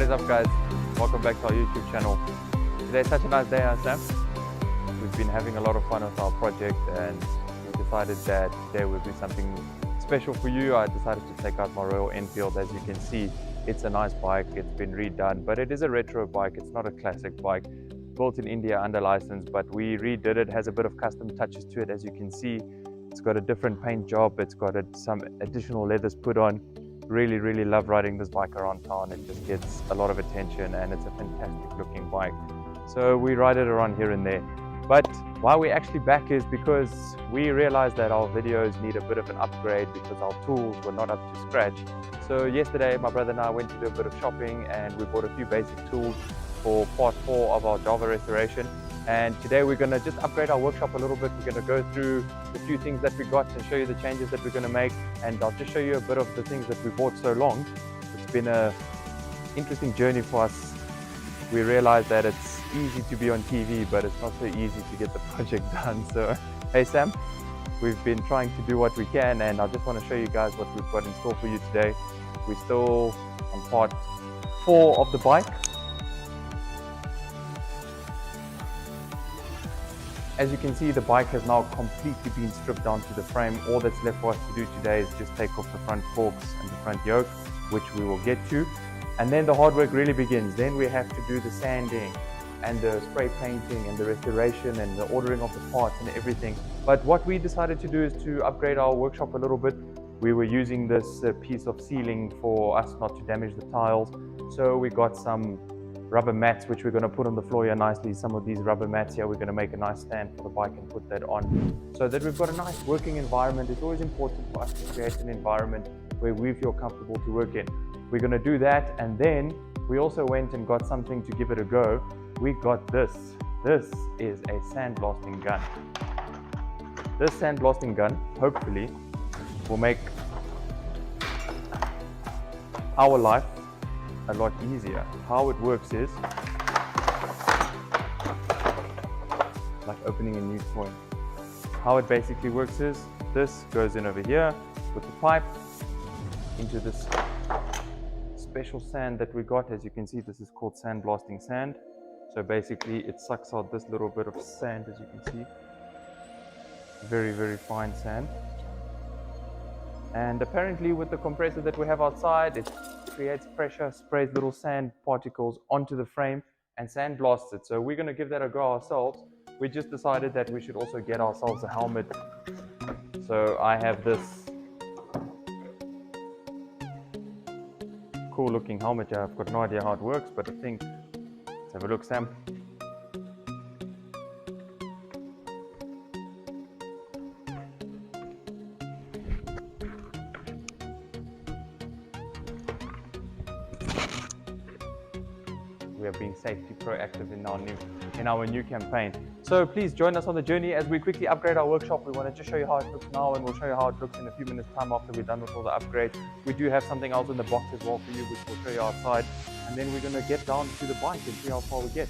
What is up, guys? Welcome back to our YouTube channel. Today's such a nice day, huh, Sam? We've been having a lot of fun with our project and we decided that today would be something special for you. I decided to take out my Royal Enfield. As you can see, it's a nice bike. It's been redone, but it is a retro bike. It's not a classic bike. Built in India under license, but we redid it. Has a bit of custom touches to it. As you can see, it's got a different paint job. It's got some additional leathers put on. Really love riding this bike around town. It just gets a lot of attention and it's a fantastic looking bike. So we ride it around here and there. But why we're actually back is because we realized that our videos need a bit of an upgrade because our tools were not up to scratch. So yesterday my brother and I went to do a bit of shopping and we bought a few basic tools for part 4 of our Java restoration. And today we're going to just upgrade our workshop a little bit. We're going to go through the few things that we got and show you the changes that we're going to make. And I'll just show you a bit of the things that we bought so long. It's been an interesting journey for us. We realized that it's easy to be on TV, but it's not so easy to get the project done. So, hey Sam, we've been trying to do what we can, and I just want to show you guys what we've got in store for you today. We're still on part 4 of the bike. As you can see, the bike has now completely been stripped down to the frame. All that's left for us to do today is just take off the front forks and the front yoke, which we will get to. And then the hard work really begins. Then we have to do the sanding and the spray painting and the restoration and the ordering of the parts and everything. But what we decided to do is to upgrade our workshop a little bit. We were using this piece of sealing for us not to damage the tiles. So we got some rubber mats which we're going to put on the floor here nicely. Some of these rubber mats here, we're going to make a nice stand for the bike and put that on so that we've got a nice working environment. It's always important for us to create an environment where we feel comfortable to work in. We're going to do that, and then we also went and got something to give it a go. We got this. This is a sandblasting gun. This sandblasting gun hopefully will make our life a lot easier. How it works is like opening a new toy. How it basically works is this goes in over here with the pipe into this special sand that we got. As you can see, this is called sandblasting sand. So basically it sucks out this little bit of sand, as you can see. Very fine sand. And apparently with the compressor that we have outside, it creates pressure, sprays little sand particles onto the frame and sandblasts it. So we're going to give that a go ourselves. We just decided that we should also get ourselves a helmet. So I have this cool looking helmet here. I've got no idea how it works, but I think, let's have a look, Sam. We are being safety proactive in our new campaign. So please join us on the journey as we quickly upgrade our workshop. We want to just show you how it looks now, and we'll show you how it looks in a few minutes time after we're done with all the upgrades. We do have something else in the box as well for you, which we'll show you outside, and then we're going to get down to the bike and see how far we get.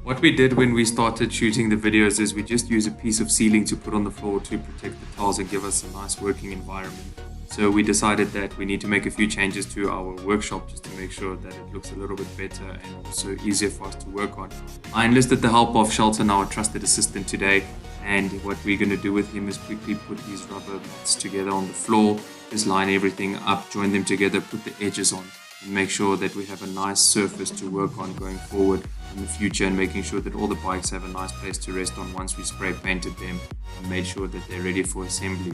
What we did when we started shooting the videos is we just use a piece of sealing to put on the floor to protect the tiles and give us a nice working environment. So we decided that we need to make a few changes to our workshop just to make sure that it looks a little bit better and also easier for us to work on. I enlisted the help of Shelton, our trusted assistant, today, and what we're going to do with him is quickly put these rubber mats together on the floor, just line everything up, join them together, put the edges on, and make sure that we have a nice surface to work on going forward in the future, and making sure that all the bikes have a nice place to rest on once we spray painted them and made sure that they're ready for assembly.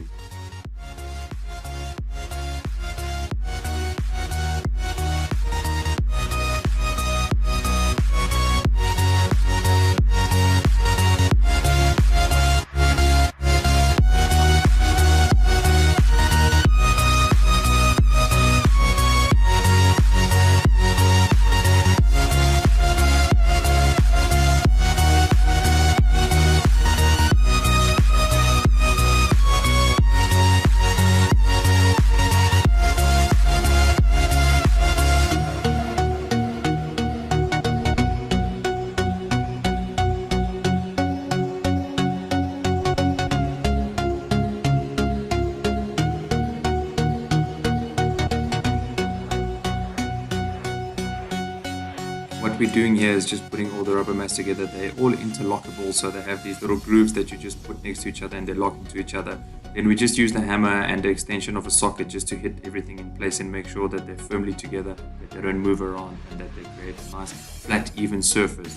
what we're doing here is just putting all the rubber mats together. They're all interlockable, so they have these little grooves that you just put next to each other and they lock into each other. Then we just use the hammer and the extension of a socket just to hit everything in place and make sure that they're firmly together, that they don't move around, and that they create a nice flat, even surface.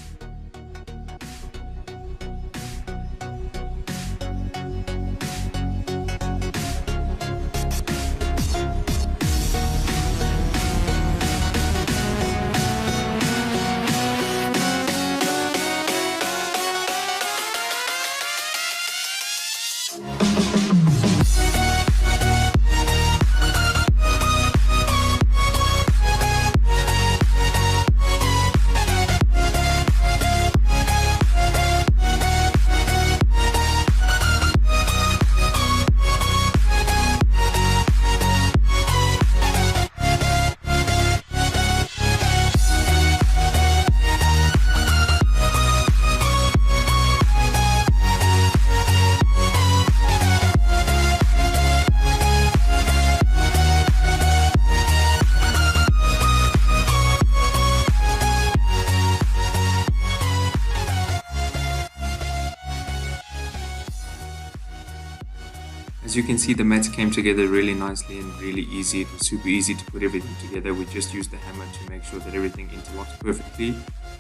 As you can see, the mats came together really nicely and really easy. It was super easy to put everything together. We just used the hammer to make sure that everything interlocks perfectly.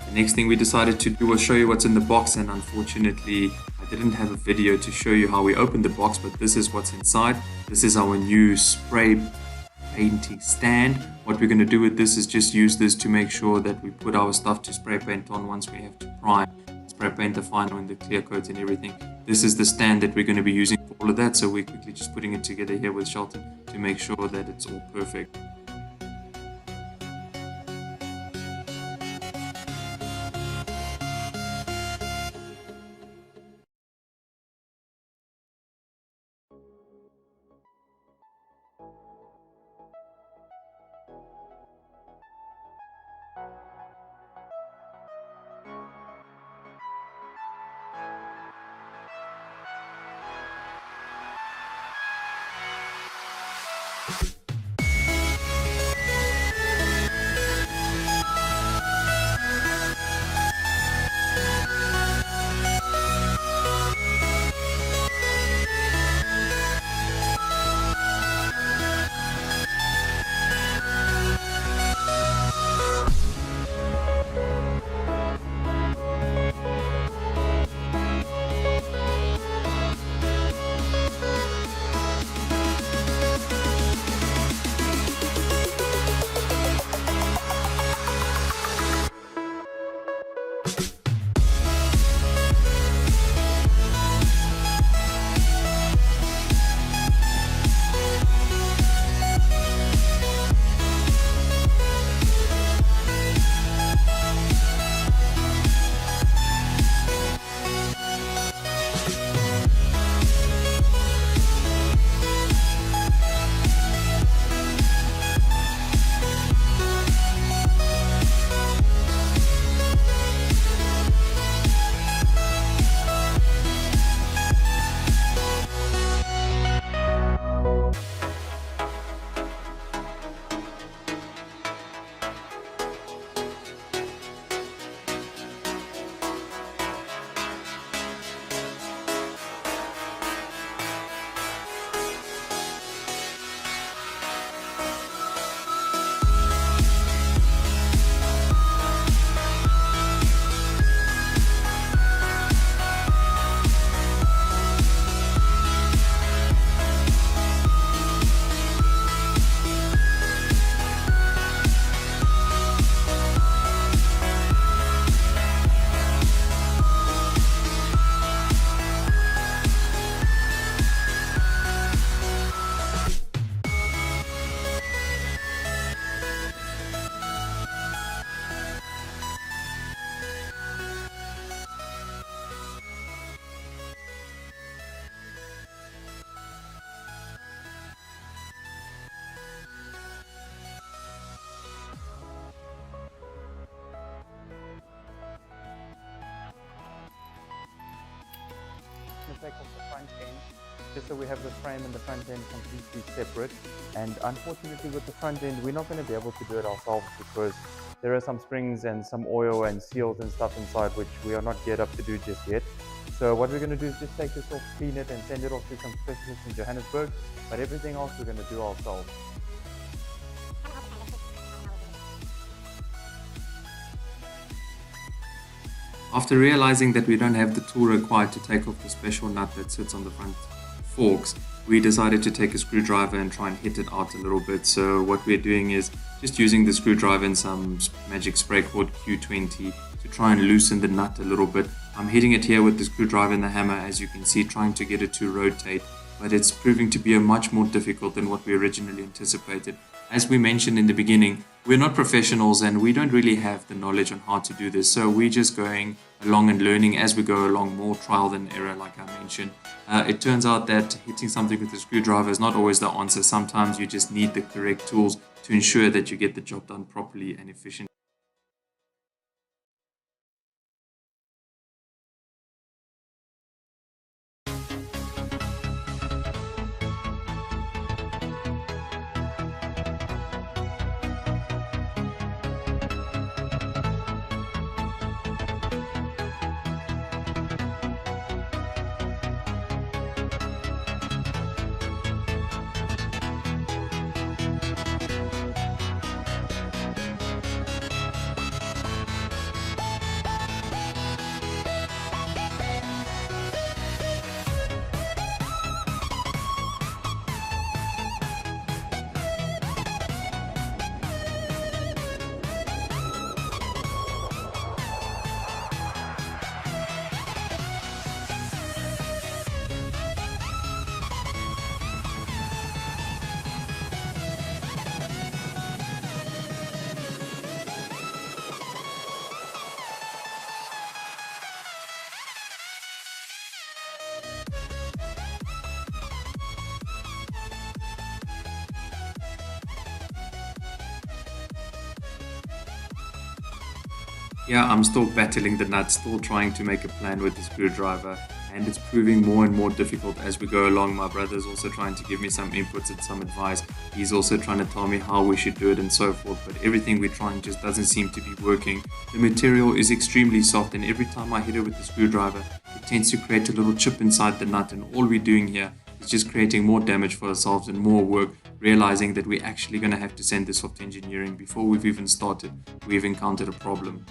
The next thing we decided to do was show you what's in the box, and unfortunately I didn't have a video to show you how we opened the box, but this is what's inside. This is our new spray painting stand. What we're going to do with this is just use this to make sure that we put our stuff to spray paint on once we have to prime, spray paint the final and the clear coat and everything. This is the stand that we're going to be using for all of that, so we're quickly just putting it together here with Shelton to make sure that it's all perfect. Take off the front end just so we have the frame and the front end completely separate. And unfortunately with the front end we're not going to be able to do it ourselves because there are some springs and some oil and seals and stuff inside which we are not geared up to do just yet. So what we're going to do is just take this off, clean it, and send it off to some specialists in Johannesburg. But everything else we're going to do ourselves. After realizing that we don't have the tool required to take off the special nut that sits on the front forks, we decided to take a screwdriver and try and hit it out a little bit. So what we're doing is just using the screwdriver and some magic spray cord Q20 to try and loosen the nut a little bit. I'm hitting it here with the screwdriver and the hammer, as you can see, trying to get it to rotate, but it's proving to be much more difficult than what we originally anticipated. As we mentioned in the beginning, we're not professionals and we don't really have the knowledge on how to do this. So we're just going along and learning as we go along, more trial than error, like I mentioned. It turns out that hitting something with a screwdriver is not always the answer. Sometimes you just need the correct tools to ensure that you get the job done properly and efficiently. Yeah, I'm still battling the nuts, still trying to make a plan with the screwdriver, and it's proving more and more difficult as we go along. My brother's also trying to give me some inputs and some advice. He's also trying to tell me how we should do it and so forth, but everything we're trying just doesn't seem to be working. The material is extremely soft, and every time I hit it with the screwdriver, it tends to create a little chip inside the nut, and all we're doing here is just creating more damage for ourselves and more work, realizing that we're actually going to have to send this off to engineering before we've even started. We've encountered a problem.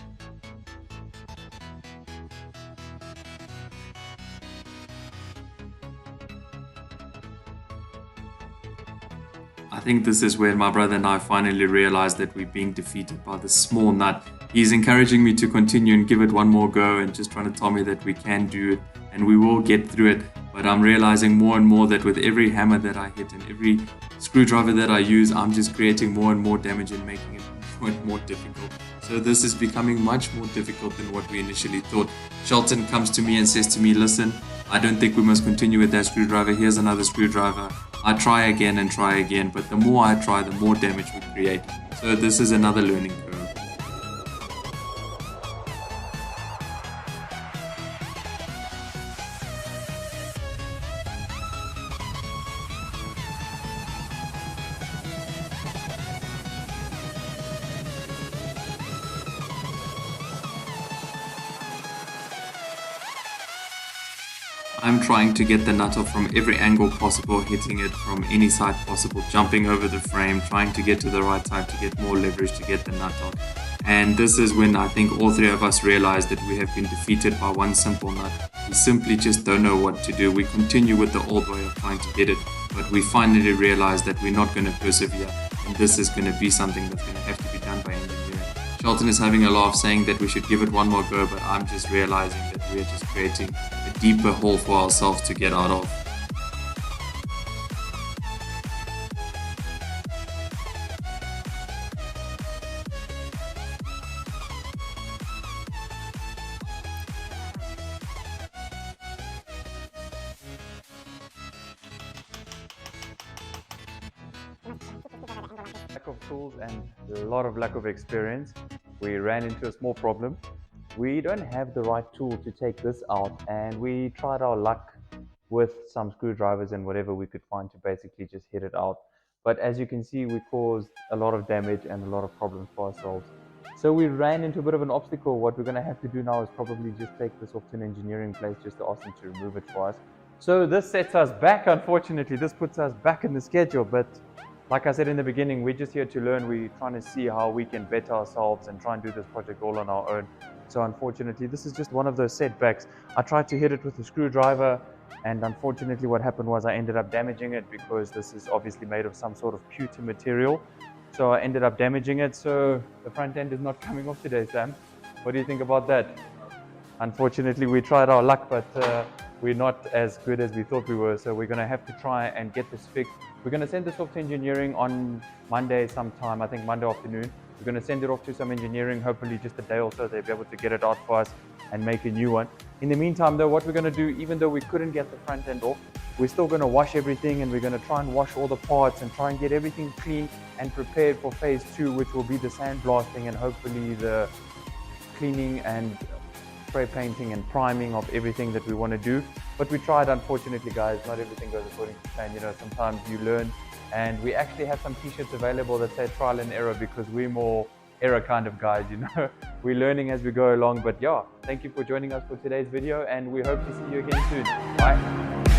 I think this is where my brother and I finally realized that we're being defeated by this small nut. He's encouraging me to continue and give it one more go and just trying to tell me that we can do it and we will get through it. But I'm realizing more and more that with every hammer that I hit and every screwdriver that I use, I'm just creating more and more damage and making it more and more difficult. So this is becoming much more difficult than what we initially thought. Shelton comes to me and says to me, listen, I don't think we must continue with that screwdriver. Here's another screwdriver. I try again, but the more I try, the more damage we create. So this is another learning curve. I'm trying to get the nut off from every angle possible, hitting it from any side possible, jumping over the frame, trying to get to the right side to get more leverage to get the nut out. And this is when I think all three of us realized that we have been defeated by one simple nut. We simply just don't know what to do. We continue with the old way of trying to get it, but we finally realized that we're not going to persevere, and this is going to be something that's going to have to be done by engineering. Shelton is having a laugh saying that we should give it one more go, but I'm just realizing that we're just creating a deeper hole for ourselves to get out of. Lack of tools and a lot of lack of experience, we ran into a small problem. We don't have the right tool to take this out, and we tried our luck with some screwdrivers and whatever we could find to basically just hit it out. But as you can see, we caused a lot of damage and a lot of problems for ourselves. So we ran into a bit of an obstacle. What we're going to have to do now is probably just take this off to an engineering place just to ask them to remove it for us. So this sets us back, unfortunately. This puts us back in the schedule. But like I said in the beginning, we're just here to learn. We're trying to see how we can better ourselves and try and do this project all on our own. So unfortunately, this is just one of those setbacks. I tried to hit it with a screwdriver, and unfortunately what happened was I ended up damaging it because this is obviously made of some sort of pewter material. So I ended up damaging it. So the front end is not coming off today, Sam. What do you think about that? Unfortunately, we tried our luck, but we're not as good as we thought we were. So we're going to have to try and get this fixed. We're going to send this off to engineering on Monday sometime, I think Monday afternoon. We're going to send it off to some engineering, hopefully just a day or so. They'll be able to get it out for us and make a new one. In the meantime, though, what we're going to do, even though we couldn't get the front end off, we're still going to wash everything, and we're going to try and wash all the parts and try and get everything clean and prepared for phase 2, which will be the sandblasting and hopefully the cleaning and spray painting and priming of everything that we want to do. But we tried, unfortunately, guys. Not everything goes according to plan. You know, sometimes you learn, and we actually have some t-shirts available that say trial and error because we're more error kind of guys, you know. We're learning as we go along. But yeah, thank you for joining us for today's video, and we hope to see you again soon. Bye.